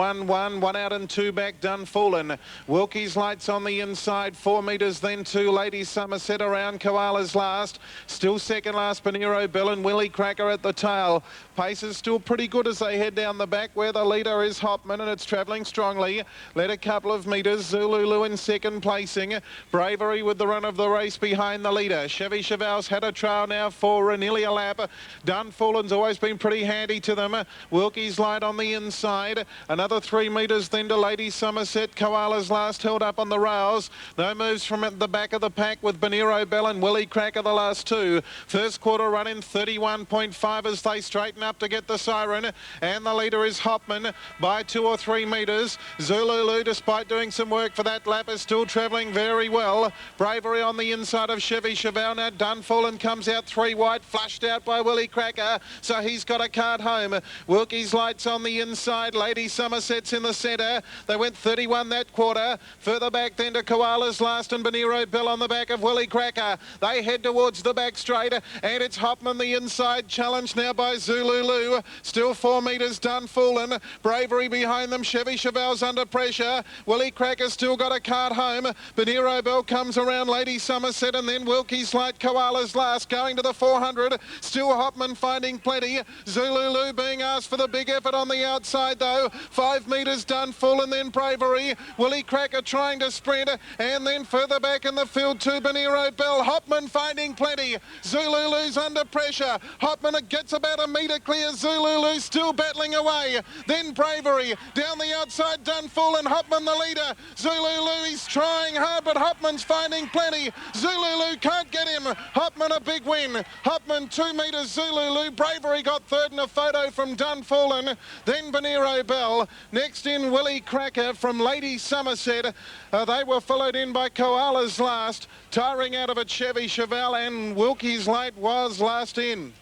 One out and two back, Dunfallen. Wilkie's Lights on the inside, 4 metres, then two. Lady Somerset around, Koala's last. Still second last, Bonero Bill and Willie Cracker at the tail. Pace is still pretty good as they head down the back where the leader is Hopman, and it's travelling strongly. Led a couple of metres, Zululu in second placing. Bravery with the run of the race behind the leader. Chevy Cheval's had a trail now for Renelia Lap. Dunfallen's always been pretty handy to them. Wilkie's Light on the inside. Another 3 metres then to Lady Somerset. Koala's last held up on the rails. No moves from at the back of the pack with Bonero Bell and Willie Cracker the last two. First quarter run in 31.5 as they straighten up to get the siren. And the leader is Hopman by 2 or 3 metres. Zululu, despite doing some work for that lap, is still travelling very well. Bravery on the inside of Chevy Cheval. Now Dunfallen comes out 3 wide, flushed out by Willie Cracker. So he's got a card home. Wilkie's Lights on the inside. Lady Somerset's in the centre. They went 31 that quarter. Further back then to Koala's last and Bonero Bell on the back of Willie Cracker. They head towards the back straight, and it's Hopman the inside, challenged now by Zululu. Still 4 metres, Dunfallen. Bravery behind them. Chevy Cheval's under pressure. Willie Cracker's still got a cart home. Bonero Bell comes around Lady Somerset, and then Wilkie's Light, Koala's last, going to the 400. Still Hopman finding plenty. Zululu being asked for the big effort on the outside though. 5 metres, Dunfallen, then Bravery. Willie Cracker trying to sprint, and then further back in the field to Bonero Bell. Hopman finding plenty. Zululu's under pressure. Hopman gets about a metre clear. Zululu still battling away. Then Bravery down the outside. Dunfallen, Hopman the leader. Zululu, he's trying hard, but Hopman's finding plenty. Zululu can't get him. Hopman a big win. Hopman 2 metres, Zululu. Bravery got third in a photo from Dunfallen. Then Bonero Bell. Next in Willie Cracker from Lady Somerset. They were followed in by Koala's last. Tiring out of it, Chevy Cheval, and Wilkie's Light was last in.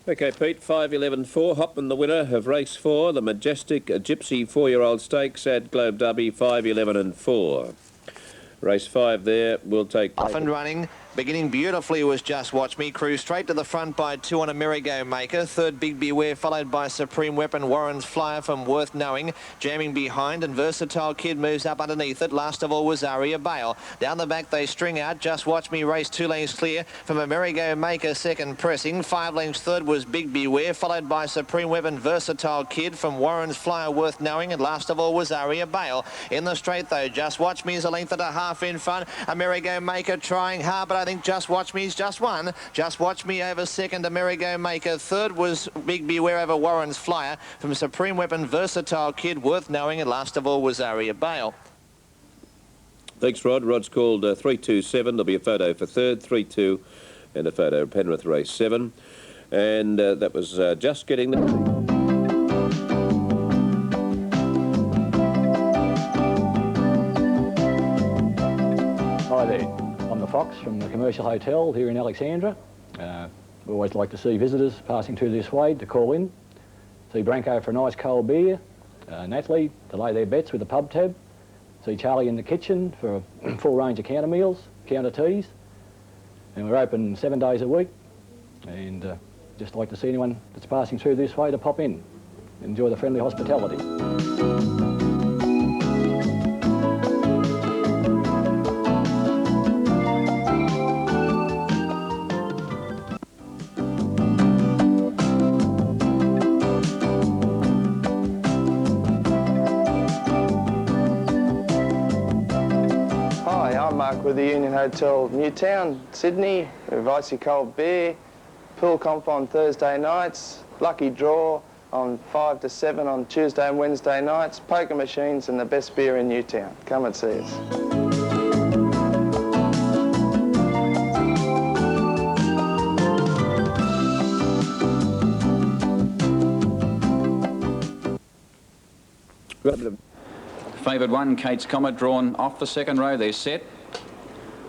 Okay, Pete, 5-11-4. Hopman the winner of race 4. The Majestic Gypsy 4-year-old stakes at Globe Derby, 5-11-4. Race 5 there will take... Off and running. Beginning beautifully was Just Watch Me. Cruise straight to the front by 2 on a Merry-Go Maker. Third, Big Beware, followed by Supreme Weapon. Warren's Flyer from Worth Knowing. Jamming behind, and Versatile Kid moves up underneath it. Last of all was Aria Bale. Down the back they string out. Just Watch Me race 2 lanes clear from a Merry-Go Maker, second pressing. 5 lengths third was Big Beware, followed by Supreme Weapon, Versatile Kid from Warren's Flyer, Worth Knowing, and last of all was Aria Bale. In the straight though, Just Watch Me is a length and a half in front. A Merry-Go Maker trying hard, but I think Just Watch Me's just won. Just Watch Me over second, a Merry-Go Maker. Third was Big Beware over Warren's Flyer from Supreme Weapon, Versatile Kid, Worth Knowing, and last of all was Aria Bale. Thanks, Rod. Rod's called 3-2-7. There'll be a photo for third, 3-2, and a photo of Penrith race 7. And that was just getting the... Hi there, I'm the Fox from the Commercial Hotel here in Alexandra. We always like to see visitors passing through this way to call in, see Branko for a nice cold beer, Natalie to lay their bets with a pub tab, see Charlie in the kitchen for a full range of counter meals, counter teas, and we're open 7 days a week, and just like to see anyone that's passing through this way to pop in, enjoy the friendly hospitality. With the Union Hotel Newtown, Sydney, with icy cold beer, pool comp on Thursday nights, lucky draw on 5 to 7 on Tuesday and Wednesday nights, poker machines and the best beer in Newtown. Come and see us. Favoured one, Kate's Comet, drawn off the second row. They're set.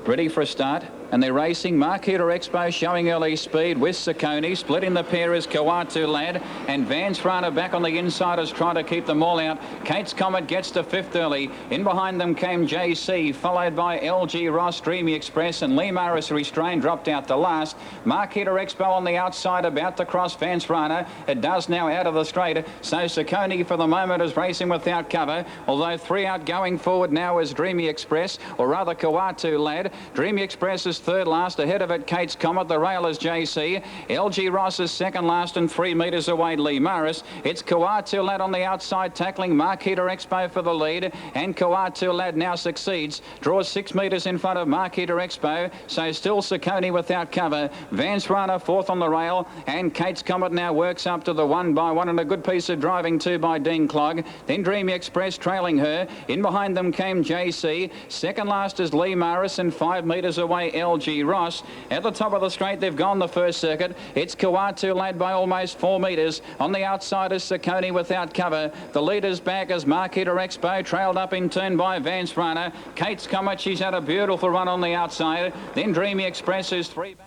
Ready for a start. And they're racing. Marquita Expo showing early speed with Saccone. Splitting the pair is Kawatu Lad. And Vance Rana back on the inside is trying to keep them all out. Kate's Comet gets to fifth early. In behind them came JC, followed by LG Ross, Dreamy Express, and Lee Maris restrained, dropped out the last. Marquita Expo on the outside, about to cross Vance Rana. It does now out of the straight. So Saccone for the moment is racing without cover. Although 3 out going forward now is Dreamy Express, or rather Kawatu Lad. Dreamy Express is third last. Ahead of it, Kate's Comet. The rail is JC. LG Ross is second last, and 3 metres away, Lee Maris. It's Kawatu Lad on the outside, tackling Marquita Expo for the lead. And Kawatu Lad now succeeds. Draws 6 metres in front of Marquita Expo. So still Saccone without cover. Vance Rana fourth on the rail. And Kate's Comet now works up to the 1 by 1. And a good piece of driving too by Dean Clogg. Then Dreamy Express trailing her. In behind them came JC. Second last is Lee Maris, and 5 metres away LG Ross. At the top of the straight, they've gone the first circuit. It's Kawatu Lad by almost 4 metres. On the outside is Saccone without cover. The leader's back as Marquita Expo, trailed up in turn by Vance Rana. Kate's Comet, she's had a beautiful run on the outside. Then Dreamy Express is 3 back.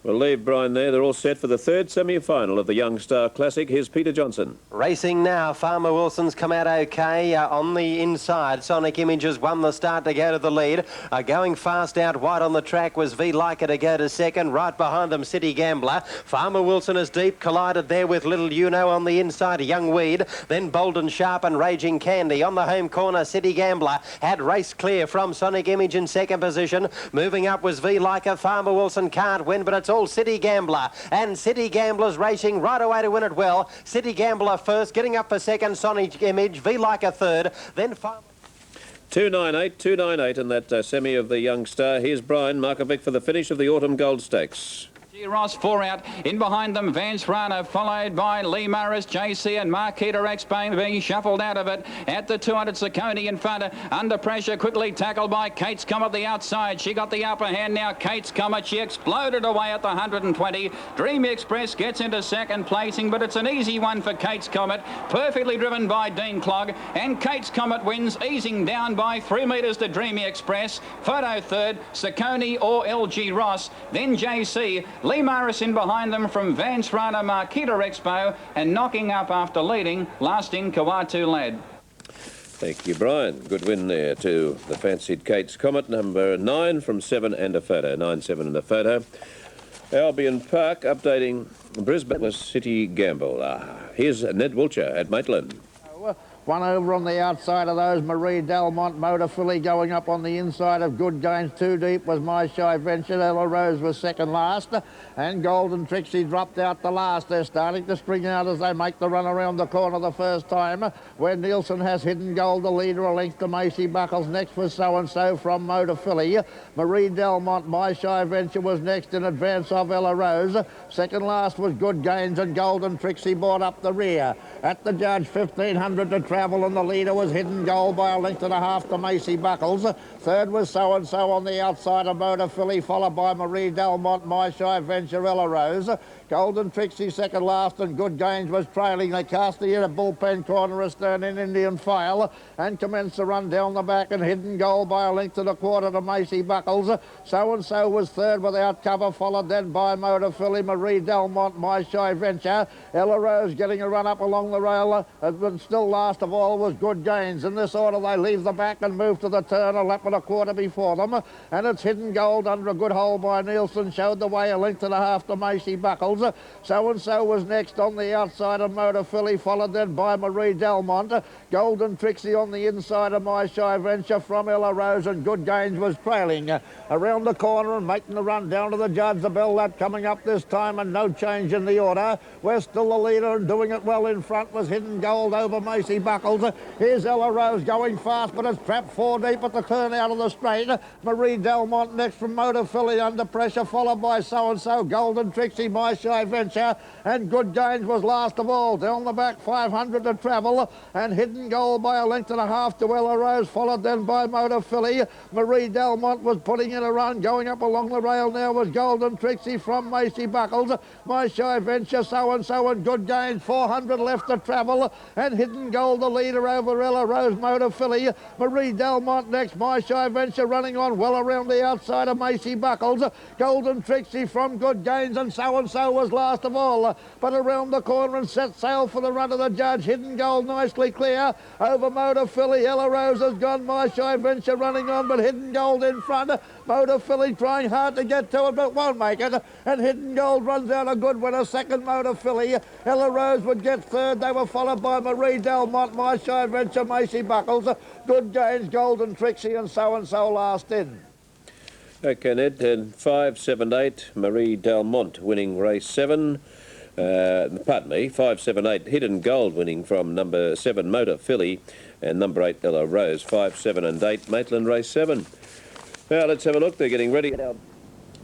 We'll leave Brian there. They're all set for the third semi-final of the Young Star Classic. Here's Peter Johnson. Racing now. Farmer Wilson's come out okay on the inside. Sonic Images won the start to go to the lead. Going fast out wide on the track was V Leica to go to second. Right behind them, City Gambler. Farmer Wilson is deep, collided there with Little Uno on the inside. Young Weed. Then Bold and Sharp and Raging Candy. On the home corner, City Gambler had race clear from Sonic Image in second position. Moving up was V Leica. Farmer Wilson can't win, but it's all City Gambler, and City Gambler's racing right away to win it well. City Gambler first, getting up for second, Sonic Image, V Leica third, then 298 in that semi of the Young Star. Here's Brian Markovic for the finish of the Autumn Gold Stakes. Ross 4 out. In behind them, Vance Rana, followed by Lee Maris, JC and Marquita Expo being shuffled out of it. At the 200, Saccone in front. Under pressure, quickly tackled by Kate's Comet the outside. She got the upper hand now. Kate's Comet, she exploded away at the 120. Dreamy Express gets into second placing, but it's an easy one for Kate's Comet. Perfectly driven by Dean Clogg. And Kate's Comet wins, easing down by 3 metres to Dreamy Express. Photo third, Saccone or LG Ross. Then JC. Lee Maris in behind them from Vance Rana, Marquita Expo, and knocking up after leading, lasting Kawatu Lad. Thank you, Brian. Good win there to the fancied Kate's Comet, number 9 from 7 and a photo, 9-7 and a photo. Albion Park updating Brisbane was City Gamble. Here's Ned Wiltshire at Maitland. One over on the outside of those, Marie Delmont, Motor Filly going up on the inside of Good Gains. Too Deep was My Shy Venture. Ella Rose was second last. And Golden Trixie dropped out the last. They're starting to spring out as they make the run around the corner the first time, where Nielsen has Hidden Gold, the leader, a length to Macy Buckles. Next was So and So from Motor Filly. Marie Delmont, My Shy Venture was next in advance of Ella Rose. Second last was Good Gains, and Golden Trixie brought up the rear. At the judge, 1,500 to travel, and the leader was Hidden Gold by a length and a half to Macy Buckles. Third was So and So on the outside of Motor Filly, followed by Marie Delmont, My Shy Venture, Ella Rose. Golden Trixie second last, and Good Gains was trailing. They cast the in a bullpen corner astern in Indian File and commenced to run down the back, and Hidden Gold by a length and a quarter to Macy Buckles. So and So was third without cover, followed then by Motor Filly, Marie Delmont, My Shy Venture. Ella Rose getting a run up along the rail, but still last of all was Good Gains. In this order they leave the back and move to the turn, a lap and a quarter before them, and it's Hidden Gold under a good hole by Nielsen, showed the way a length and a half to Macy Buckles. So and So was next on the outside of Motor Filly, followed then by Marie Delmont. Golden Trixie on the inside of My Shy Venture from Ella Rose, and Good Gains was trailing. Around the corner and making the run down to the judge, the bell lap coming up this time, and no change in the order. We're still the leader, and doing it well in front was Hidden Gold over Macy Buckles. Here's Ella Rose going fast, but it's trapped 4 deep at the turn out of the straight. Marie Delmont next from Motor Filly under pressure, followed by So and So. Golden Trixie, My Shy Shy Venture, and Good Gains was last of all. Down the back, 500 to travel, and Hidden Gold by a length and a half to Ella Rose, followed then by Motor Philly. Marie Delmont was putting in a run. Going up along the rail now was Golden Trixie from Macy Buckles. My Shy Venture, So-and-So, and Good Gains, 400 left to travel, and Hidden Gold the leader over Ella Rose, Motor Philly. Marie Delmont next, My Shy Venture running on well around the outside of Macy Buckles. Golden Trixie from Good Gains, and So-and-So was last of all. But around the corner and set sail for the run of the judge. Hidden Gold nicely clear over Motor Philly. Ella Rose has gone. My Shy Venture running on, but Hidden Gold in front. Motor Philly trying hard to get to it, but won't make it. And Hidden Gold runs out a good winner. Second, Motor Philly. Ella Rose would get third. They were followed by Marie Delmont, My Shy Venture, Macy Buckles, Good Gains, Golden Trixie, and So-and-So last in. Okay, Ned, and 5, 7, 8, Marie Delmont winning race 7. Pardon me, 5, 7, 8, Hidden Gold winning from number 7, Motor Philly, and number 8, Ella Rose. 5, 7 and 8, Maitland race 7. Now let's have a look. They're getting ready.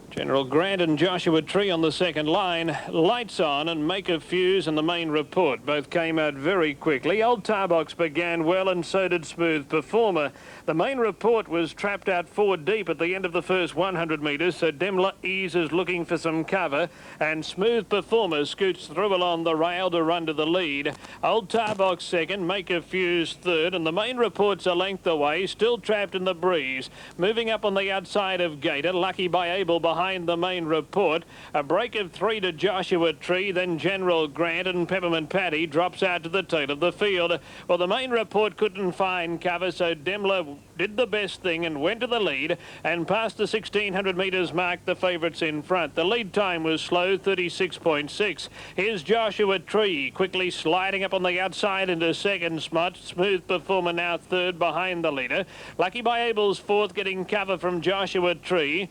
General Grant and Joshua Tree on the second line. Lights On and Make a Fuse in the main report. Both came out very quickly. Old Tarbox began well, and so did Smooth Performer. The main report was trapped out 4 deep at the end of the first 100 metres, so Demla eases looking for some cover, and Smooth Performer scoots through along the rail to run to the lead. Old Tarbox second, Make a Fuse third, and the main report's a length away, still trapped in the breeze. Moving up on the outside of Gator, Lucky by Abel behind the main report. A break of 3 to Joshua Tree, then General Grant, and Peppermint Patty drops out to the tail of the field. Well, the main report couldn't find cover, so Demla did the best thing and went to the lead, and past the 1600 metres mark, the favourites in front. The lead time was slow, 36.6. Here's Joshua Tree quickly sliding up on the outside into second spot. Smooth Performer now third behind the leader. Lucky by Abel's fourth, getting cover from Joshua Tree.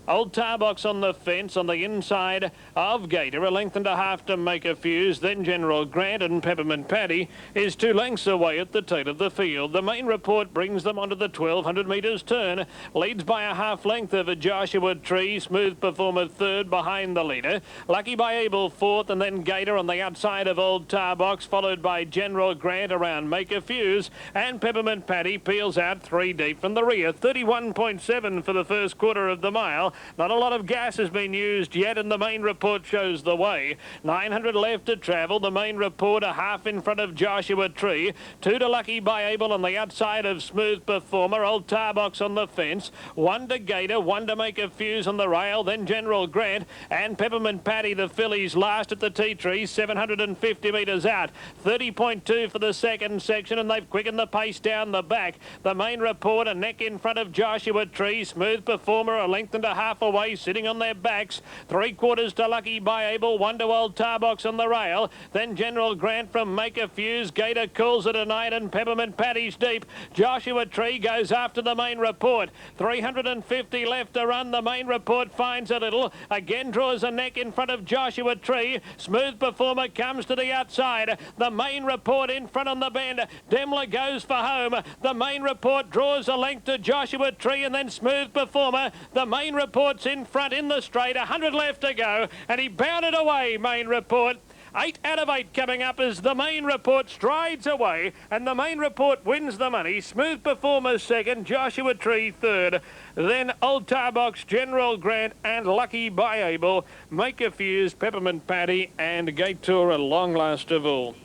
Old Tarbox on the fence on the inside of Gator, a length and a half to Make a Fuse. Then General Grant, and Peppermint Patty is 2 lengths away at the tail of the field. The main report brings them onto the 1200 metres turn. Leads by a half length over Joshua Tree. Smooth Performer third behind the leader. Lucky by Abel fourth, and then Gator on the outside of Old Tarbox, followed by General Grant around Make a Fuse. And Peppermint Patty peels out 3 deep from the rear. 31.7 for the first quarter of the mile. Not a lot of gas has been used yet, and the main report shows the way. 900 left to travel. The main report a half in front of Joshua Tree. 2 to Lucky by Abel on the outside of Smooth Performer. Old Tarbox on the fence. 1 to Gator. 1 to Make a Fuse on the rail. Then General Grant and Peppermint Patty, the fillies, last at the tea tree. 750 metres out. 30.2 for the second section, and they've quickened the pace down the back. The main report a neck in front of Joshua Tree. Smooth Performer a length and a half away, sitting on their backs. 3/4 to Lucky by Abel, 1 to Old Tarbox on the rail. Then General Grant from Make a Fuse. Gator calls it a night, and Peppermint Patty's deep. Joshua Tree goes after the main report. 350 left to run. The main report finds a little. Again draws a neck in front of Joshua Tree. Smooth Performer comes to the outside. The main report in front on the bend. Demla goes for home. The main report draws a length to Joshua Tree, and then Smooth Performer. The main report's in front in the straight. 100 left to go, and he bounded away, main report. 8 out of 8 coming up as the main report strides away, and the main report wins the money. Smooth Performer second, Joshua Tree third. Then Old Tarbox, General Grant, and Lucky by Abel. Make a Fuse, Peppermint Patty, and Gate Tour, a long last of all.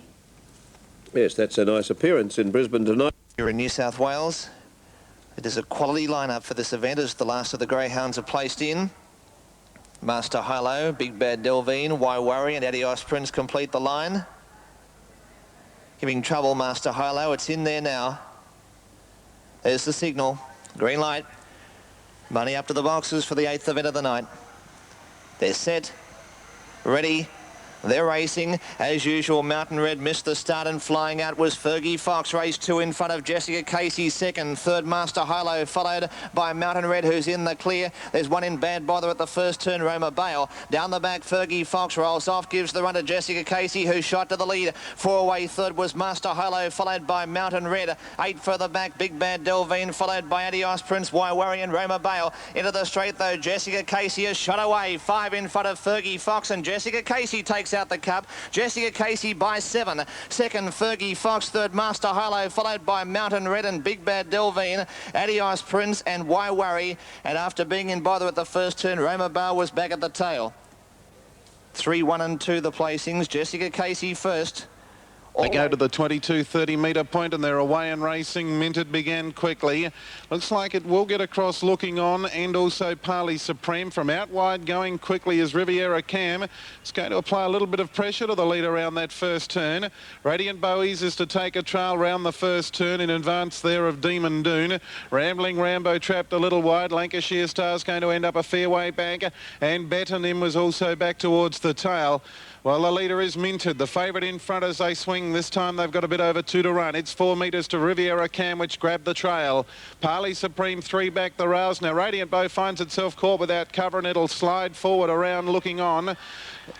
Yes, that's a nice appearance in Brisbane tonight. Here in New South Wales, it is a quality lineup for this event as the last of the greyhounds are placed in. Master Hilo, Big Bad Delvine, Why Worry, and Adios Prince complete the line. Giving trouble, Master Hilo. It's in there now. There's the signal. Green light. Money up to the boxes for the 8th event of the night. They're set, ready, They're racing. As usual, Mountain Red missed the start, and flying out was Fergie Fox. Race 2 in front of Jessica Casey second. Third, Master Hilo, followed by Mountain Red, who's in the clear. There's one in Bad Bother at the first turn, Roma Bale. Down the back, Fergie Fox rolls off, gives the run to Jessica Casey, who shot to the lead. 4 away third was Master Hilo, followed by Mountain Red. 8 further back, Big Bad Delvine, followed by Adios Prince, Waiwari and Roma Bale. Into the straight, though, Jessica Casey has shot away. 5 in front of Fergie Fox, and Jessica Casey takes out the cup. Jessica Casey by 7. Second, Fergie Fox. Third, Master Hilo, followed by Mountain Red and Big Bad Delvine, Adios Prince and Waiwari. And after being in bother at the first turn, Roma Bale was back at the tail. 3, 1 and 2 the placings. Jessica Casey first. They go to the 22-30 metre point, and they're away and racing. Minted began quickly. Looks like it will get across Looking On, and also Parley Supreme. From out wide going quickly is Riviera Cam. It's going to apply a little bit of pressure to the lead around that first turn. Radiant Bowies is to take a trail round the first turn in advance there of Demon Dune. Rambling Rambo trapped a little wide. Lancashire Star's going to end up a fair way back, and Betonym was also back towards the tail. Well, the leader is Minted. The favourite in front as they swing. This time they've got a bit over 2 to run. It's 4 metres to Riviera Cam, which grabbed the trail. Parley Supreme 3 back the rails. Now Radiant Bow finds itself caught without cover, and it'll slide forward around Looking On.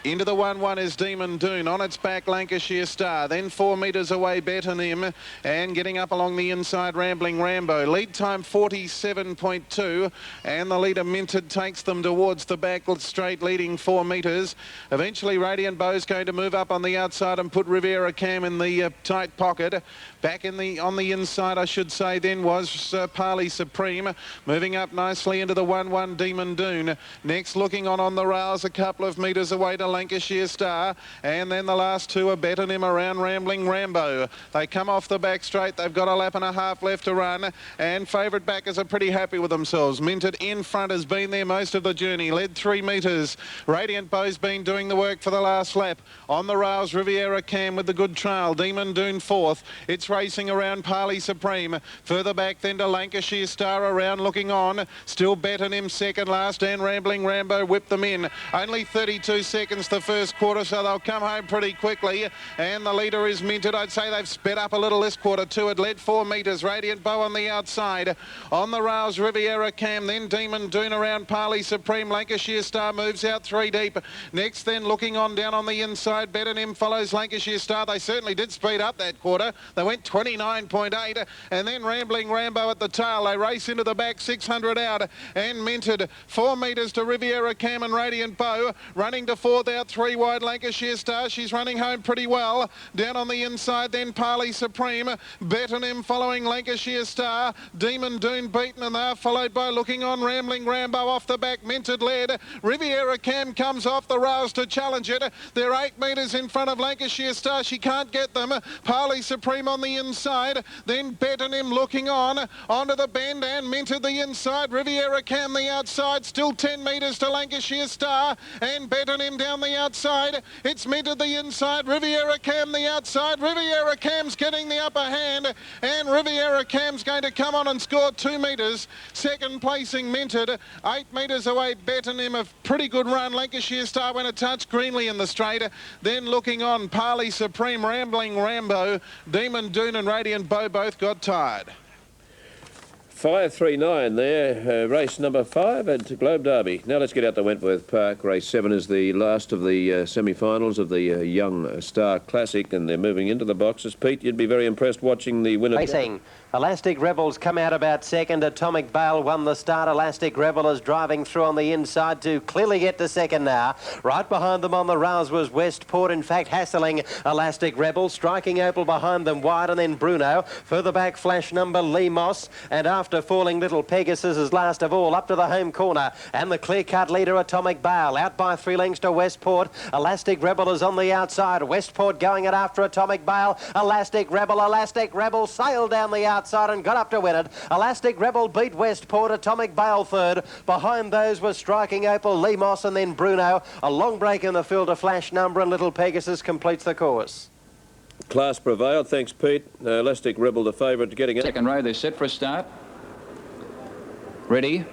Into the 1-1 is Demon Dune. On its back, Lancashire Star. Then 4 metres away, Betonym. And getting up along the inside, Rambling Rambo. Lead time 47.2. And the leader, Minted, takes them towards the back straight, leading 4 metres. Eventually, Radiant Bow's going to move up on the outside and put Riviera Cam in the tight pocket. Back on the inside, I should say, then was Parley Supreme. Moving up nicely into the 1-1, Demon Dune. Next, Looking On the rails, a couple of metres away to Lancashire Star, and then the last 2 are Betonym around Rambling Rambo. They come off the back straight. They've got a lap and a half left to run, and favourite backers are pretty happy with themselves. Minted in front has been there most of the journey, led 3 metres. Radiant Bow's been doing the work for the last lap. On the rails, Riviera Cam with the good trail. Demon Dune 4th. It's racing around Parley Supreme. Further back then to Lancashire Star around Looking On. Still Betonym second last, and Rambling Rambo whipped them in. Only 32 seconds the first quarter, so they'll come home pretty quickly. And the leader is Minted. I'd say they've sped up a little this quarter too. It led 4 metres. Radiant Bow on the outside. On the rails, Riviera Cam, then Demon Dune around Parley Supreme. Lancashire Star moves out 3 deep. Next then Looking On down on the inside. Betonym follows Lancashire Star. They certainly did speed up that quarter. They went 29.8, and then Rambling Rambo at the tail. They race into the back, 600 out, and Minted 4 metres to Riviera Cam and Radiant Bow. Running to 4th out, 3 wide, Lancashire Star. She's running home pretty well. Down on the inside then Parley Supreme. Betonym following Lancashire Star. Demon Dune beaten, and they're followed by Looking On. Rambling Rambo off the back. Minted led. Riviera Cam comes off the rails to challenge it. They're 8 metres in front of Lancashire Star. She can't get them. Parley Supreme on the inside. Then Betonym Looking On. Onto the bend, and Minted the inside. Riviera Cam the outside. Still 10 metres to Lancashire Star. And Betonym down the outside. It's Minted the inside. Riviera Cam the outside. Riviera Cam's getting the upper hand. And Riviera Cam's going to come on and score 2 metres. Second placing Minted. 8 metres away, Betonym. A pretty good run. Lancashire Star went a touch greenly in the straight. Then Looking On, Parley Supreme, Rambling Rambo, Demon Dune and Radiant Bow both got tired. 539 there, race number 5 at Globe Derby. Now let's get out to Wentworth Park. Race 7 is the last of the semi-finals of the Young Star Classic, and they're moving into the boxes. Pete, you'd be very impressed watching the winner. Racing. Elastic Rebels come out about second. Atomic Bale won the start. Elastic Rebel is driving through on the inside to clearly get to second now. Right behind them on the rails was Westport, in fact hassling Elastic Rebel. Striking Opal behind them wide, and then Bruno. Further back, flash number Lee Moss. And after falling, Little Pegasus is last of all up to the home corner. And the clear-cut leader, Atomic Bale, out by 3 lengths to Westport. Elastic Rebel is on the outside. Westport going it after Atomic Bale. Elastic Rebel sailed down the outside and got up to win it. Elastic Rebel beat Westport. Atomic Bale third. Behind those was Striking Opal, Lee Moss and then Bruno. A long break in the field, a flash number, and Little Pegasus completes the course. Class prevailed. Thanks, Pete. Elastic Rebel, the favourite, getting it. Second row, they're set for a start. Ready.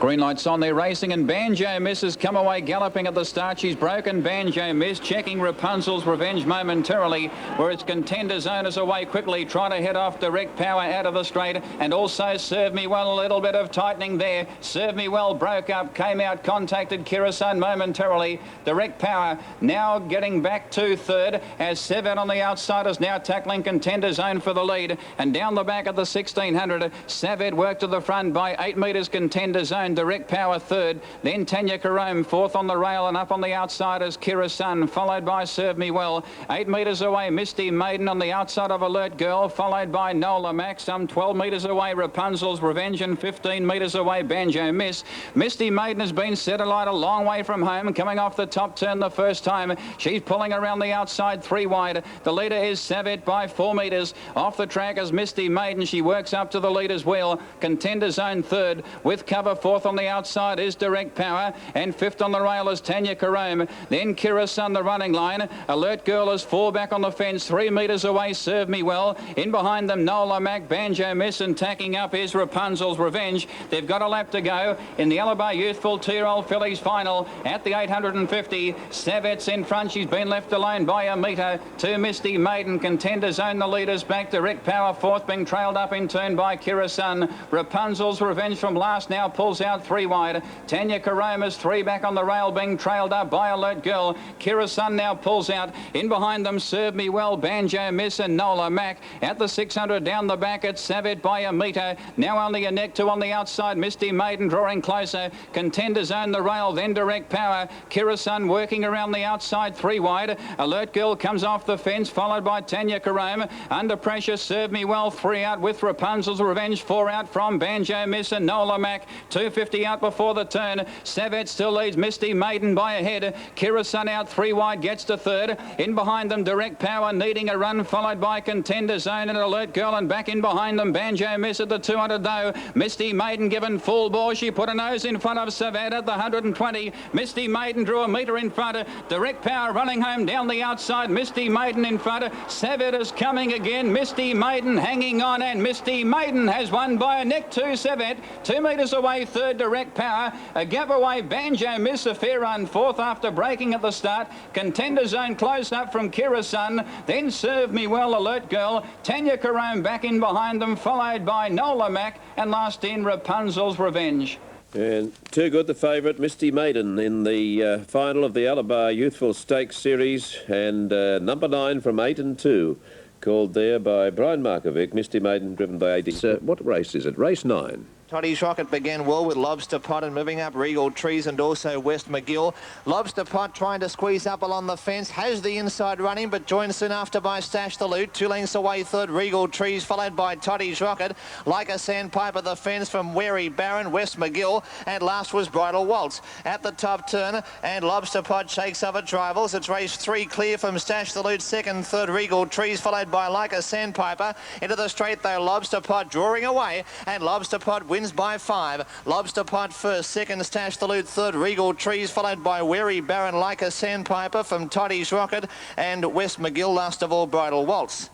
Green lights on, they're racing, and Banjo Miss has come away galloping at the start. She's broken Banjo Miss, checking Rapunzel's Revenge momentarily, whereas Contender Zone is away quickly, trying to head off Direct Power out of the straight, and also Serve Me Well, a little bit of tightening there. Serve Me Well broke up, came out, contacted Kirasan momentarily. Direct Power now getting back to third, as Seven on the outside is now tackling Contender Zone for the lead, and down the back of the 1600, Saved worked to the front by 8 metres. Contender Zone, Direct Power third, then Tanya Karome fourth on the rail, and up on the outside is Kirasan, followed by Serve Me Well. 8 metres away, Misty Maiden on the outside of Alert Girl, followed by Nola Max, some 12 metres away, Rapunzel's Revenge, and 15 metres away, Banjo Miss. Misty Maiden has been set alight a long way from home, coming off the top turn the first time. She's pulling around the outside 3 wide. The leader is Savit by 4 metres. Off the track is Misty Maiden. She works up to the leader's wheel. Contender Zone third, with cover fourth on the outside is Direct Power, and fifth on the rail is Tanya Karome. Then Kirasan the running line. Alert Girl is 4 back on the fence, 3 metres away, Serve Me Well. In behind them, Nola Mac, Banjo Miss, and tacking up is Rapunzel's Revenge. They've got a lap to go in the Alabar Youthful 2-year-old fillies final at the 850. Savit's in front. She's been left alone by a metre to Misty Maiden. Contender Zone, the leaders back. Direct Power fourth, being trailed up in turn by Kirasan. Rapunzel's Revenge from last now pulls out 3 wide. Tanya Karome is 3 back on the rail, being trailed up by Alert Girl. Kirasan now pulls out. In behind them, Serve Me Well, Banjo Miss, and Nola Mac. At the 600 down the back, it's Savit by a metre. Now only a neck to on the outside. Misty Maiden drawing closer. Contender Zone the rail, then Direct Power. Kirasan working around the outside 3 wide. Alert Girl comes off the fence, followed by Tanya Karome. Under pressure, Serve Me Well 3 out with Rapunzel's Revenge 4 out from Banjo Miss and Nola Mac. 250 out before the turn. Savit still leads Misty Maiden by a head. Kirasan out 3 wide, gets to third. In behind them, Direct Power needing a run, followed by Contender Zone and Alert Girl, and back in behind them, Banjo Miss at the 200 though. Misty Maiden given full bore. She put a nose in front of Savit at the 120. Misty Maiden drew a metre in front. Direct Power running home down the outside. Misty Maiden in front. Savit is coming again. Misty Maiden hanging on, and Misty Maiden has won by a neck to Savit. 2 metres away, third, Direct Power. A gap away, Banjo Miss, a fair run, fourth after breaking at the start. Contender Zone close up from Kirasan. Then Serve Me Well, Alert Girl. Tanya Karome back in behind them, followed by Nola Mac, and last in Rapunzel's Revenge. And too good, the favourite, Misty Maiden, in the final of the Alabar Youthful Stakes Series, and number 9 from 8 and 2, called there by Brian Markovic. Misty Maiden driven by AD. What race is it? Race 9. Toddy's Rocket began well with Lobster Pot and moving up Regal Trees and also West McGill. Lobster Pot trying to squeeze up along the fence, has the inside running, but joined soon after by Stash the Loot. 2 lengths away, third, Regal Trees, followed by Toddy's Rocket. Like a Sandpiper, the fence from Wary Baron, West McGill, and last was Bridal Waltz. At the top turn, and Lobster Pot shakes up its rivals. It's race 3 clear from Stash the Loot, second, third, Regal Trees, followed by Like a Sandpiper. Into the straight though, Lobster Pot drawing away, and Lobster Pot wins by 5. Lobster Pot first, second, Stash the Loot, third, Regal Trees, followed by Wary Baron, Like a Sandpiper from Toddy's Rocket, and West McGill, last of all, Bridal Waltz.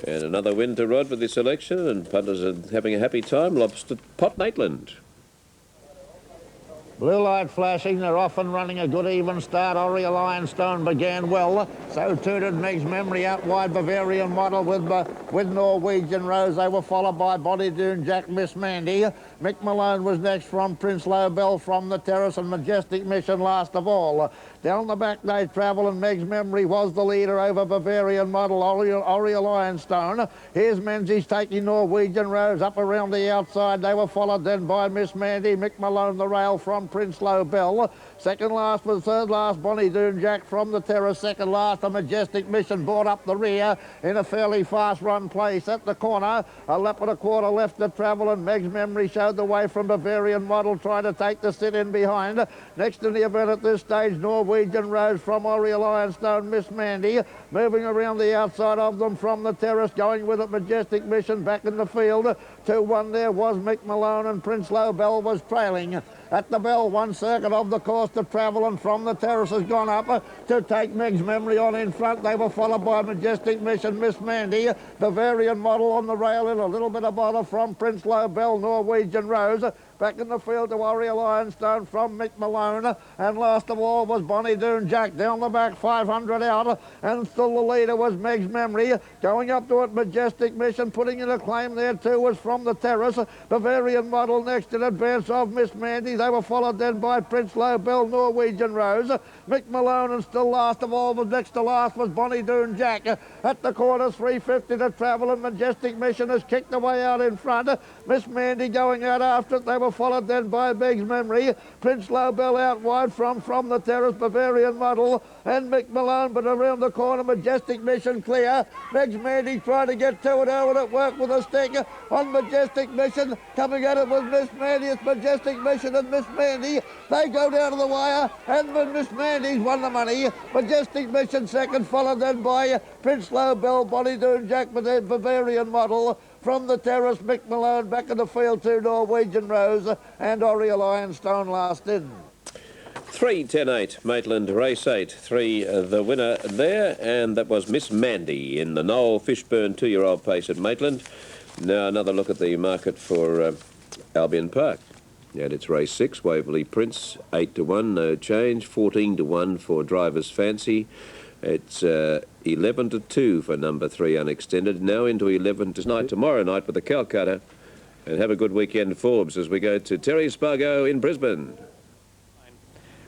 And another win to Rod with this selection, and punters are having a happy time. Lobster Pot, Maitland. Blue light flashing, they're off and running a good even start. Oriel Ironstone began well, so tooted Meg's Memory out wide. Bavarian Model with Norwegian Rose. They were followed by Body Dune Jack, Miss Mandy. Mick Malone was next from Prince Lobel from the Terrace, and Majestic Mission last of all. Down the back they travel, and Meg's Memory was the leader over Bavarian Model, Oriel Ironstone. Here's Menzies taking Norwegian Rose up around the outside. They were followed then by Miss Mandy, Mick Malone the rail from Prince Lobel. Second last was third last, Bonnie Doon Jack from the Terrace. Second last, a Majestic Mission brought up the rear in a fairly fast run place at the corner. A lap and a quarter left to travel, and Meg's Memory showed the way from Bavarian Model, trying to take the sit in behind. Next in the event at this stage, Norwegian Rose from Oriel Ironstone, Miss Mandy. Moving around the outside of them from the Terrace, going with it, Majestic Mission back in the field. 2-1 there was Mick Malone, and Prince Lobel was trailing. at the bell. One circuit of the course to travel, and from the terrace has gone up to take Meg's Memory on in front. They were followed by Majestic Mission, Miss Mandy, Bavarian Model on the rail in a little bit of bother from Prince Bell, Norwegian Rose. Back in the field to Oriel Ironstone from Mick Malone, and last of all was Bonnie Doon Jack down the back, 500 out, and still the leader was Meg's Memory. Going up to it, Majestic Mission, putting in a claim there too was from the terrace. Bavarian Model next in advance of Miss Mandy. They were followed then by Prince Bell, Norwegian Rose, Mick Malone, and still last of all was next to last was Bonnie Doon Jack. At the corner, 350 to travel, and Majestic Mission has kicked away out in front. Miss Mandy going out after it. They were followed then by Meg's Memory. Prince Bell out wide from the terrace, Bavarian Model and Mick Malone, but around the corner, Majestic Mission clear. Meg's Mandy trying to get to it, over it, work with a stick on Majestic Mission. Coming at it was Miss Mandy. It's Majestic Mission and Miss Mandy. They go down to the wire, and Miss Mandy's won the money. Majestic Mission second, followed then by Prince Bell, Bonnie Doon Jack, Bavarian Model. From the terrace, Mick Malone, back in the field to Norwegian Rose, and Oriel Ironstone last in. 3:10.8, Maitland, race 8. 3, the winner there, and that was Miss Mandy in the Noel Fishburn 2-year-old pace at Maitland. Now another look at the market for Albion Park. And it's race 6, Waverley Prince, 8 to 1, no change, 14 to 1 for Driver's Fancy. It's 11 to 2 for number 3 Unextended. Now into 11 tonight, tomorrow night with the Calcutta. And have a good weekend, Forbes, as we go to Terry Spargo in Brisbane.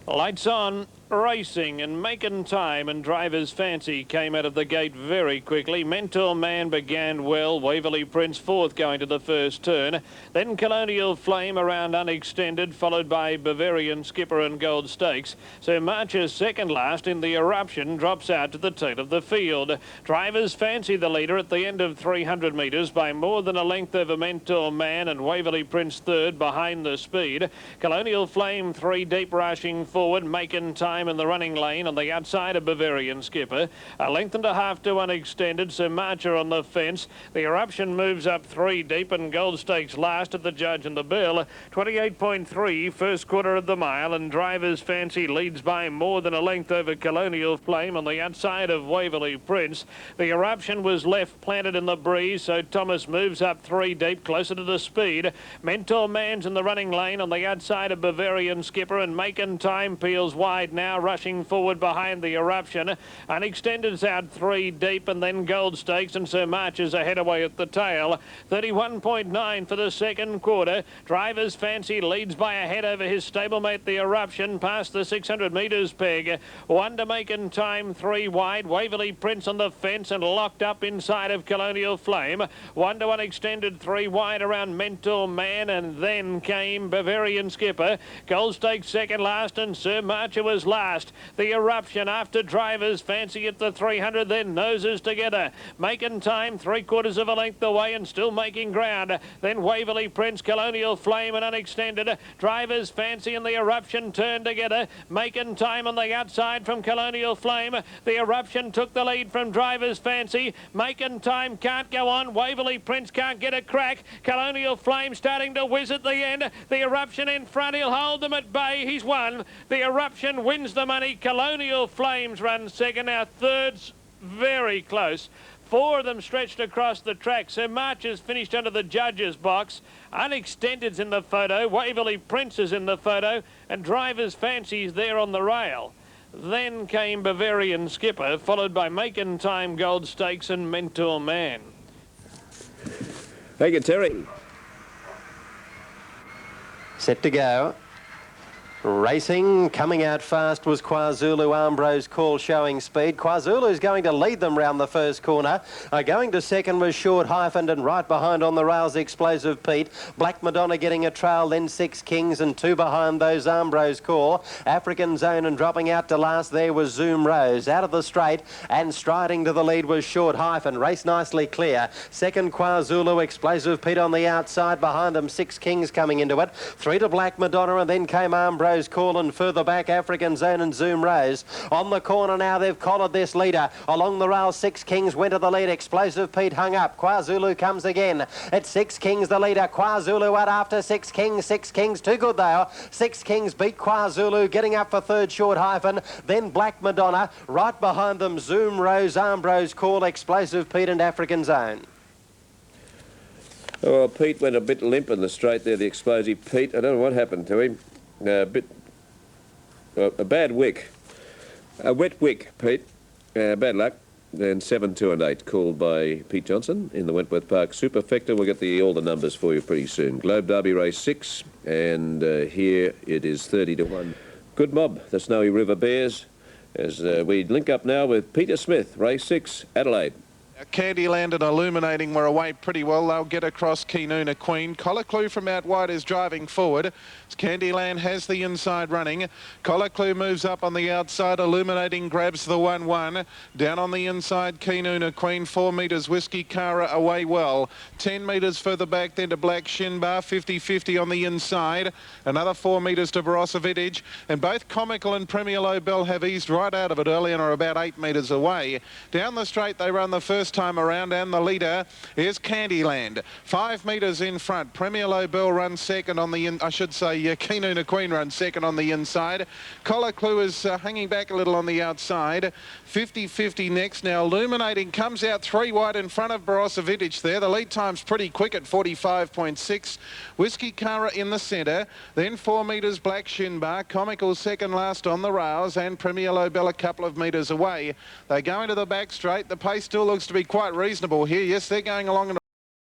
Lights on, racing and making time, and Driver's Fancy came out of the gate very quickly. Mentor Man began well. Waverley Prince fourth going to the first turn. Then Colonial Flame around Unextended, followed by Bavarian Skipper and Gold Stakes. So March's second last in the Eruption drops out to the tail of the field. Driver's Fancy the leader at the end of 300 metres by more than a length over Mentor Man, and Waverley Prince third behind the speed. Colonial Flame 3 deep rushing forward, making time in the running lane on the outside of Bavarian Skipper. A length and a half to Unextended, so Marcher on the fence. The Eruption moves up 3 deep, and Gold Stakes last at the judge and the bell. 28.3 first quarter of the mile, and Driver's Fancy leads by more than a length over Colonial Flame on the outside of Waverley Prince. The Eruption was left planted in the breeze, so Thomas moves up 3 deep, closer to the speed. Mentor Man's in the running lane on the outside of Bavarian Skipper, and making time peels wide now, rushing forward behind the Eruption. Unextended's out 3 deep, and then Gold Stakes, and Sir March is ahead away at the tail. 31.9 for the second quarter. Driver's Fancy leads by a head over his stablemate, the Eruption, past the 600 metres peg. Wonder making time 3 wide. Waverley Prince on the fence and locked up inside of Colonial Flame. Wonder Unextended 3 wide around Mentor Man, and then came Bavarian Skipper. Gold Stakes second last, and Sir Marcher was last. The Eruption after Driver's Fancy at the 300, then noses together. Making time 3/4 of a length away and still making ground. Then Waverley Prince, Colonial Flame and Unextended. Driver's Fancy and the Eruption turned together. Making time on the outside from Colonial Flame. The Eruption took the lead from Driver's Fancy. Making time can't go on. Waverley Prince can't get a crack. Colonial Flame starting to whiz at the end. The Eruption in front. He'll hold them at bay. He's won. The Eruption wins the money. Colonial Flames run second. Our third's very close. 4 of them stretched across the track. Sir March has finished under the judge's box. Unextended's in the photo. Waverley Prince is in the photo. And Driver's Fancy's there on the rail. Then came Bavarian Skipper, followed by Making Time, Gold Stakes and Mentor Man. Thank you, Terry. Set to go. Racing, coming out fast was KwaZulu. Ambrose Call showing speed. KwaZulu's going to lead them round the first corner. Going to second was Short Hyphened, and right behind on the rails Explosive Pete. Black Madonna getting a trail, then 6 Kings, and 2 behind those Ambrose Call. African Zone, and dropping out to last there was Zoom Rose. Out of the straight and striding to the lead was Short Hyphen. Race nicely clear. Second KwaZulu, Explosive Pete on the outside. Behind them 6 Kings coming into it. 3 to Black Madonna, and then came Ambrose Ambrose Call, and further back African Zone and Zoom Rose. On the corner now, they've collared this leader. Along the rail, Six Kings went to the lead. Explosive Pete hung up. KwaZulu comes again. It's Six Kings the leader. KwaZulu out after Six Kings. Six Kings too good they are. Six Kings beat KwaZulu, getting up for third short hyphen. Then Black Madonna. Right behind them, Zoom Rose, Ambrose Call, Explosive Pete and African Zone. Oh, well, Pete went a bit limp in the straight there, the explosive Pete. I don't know what happened to him. A bad wick. A wet wick, Pete. Bad luck. Then 7, 2 and 8 called by Pete Johnson in the Wentworth Park Superfecta. We'll get all the numbers for you pretty soon. Globe Derby race 6, and here it is 30 to 1. Good mob, the Snowy River Bears, as we link up now with Peter Smith, race 6, Adelaide. Candyland and Illuminating were away pretty well. They'll get across Kinoona Queen. Collar Clue from out wide is driving forward. Candyland has the inside running. Collar Clue moves up on the outside. Illuminating grabs the 1-1. Down on the inside, Kinoona Queen. 4 metres, Whiskey Cara away well. 10 metres further back then to Black Shin Bar. 50-50 on the inside. Another 4 metres to Barossa Vintage. And both Comical and Premier Low Bell have eased right out of it early and are about 8 metres away. Down the straight, they run the first time around, and the leader is Candyland. 5 metres in front. Premier Low Bell runs second on the Kinoona Queen runs second on the inside. Collar Clue is hanging back a little on the outside. 50-50 next. Now Illuminating comes out 3 wide in front of Barossa Vintage there. The lead time's pretty quick at 45.6. Whiskey Cara in the centre. Then 4 metres Black Shin Bar. Comical second last on the rails, and Premier Low Bell a couple of metres away. They go into the back straight. The pace still looks to be quite reasonable here. Yes, they're going along in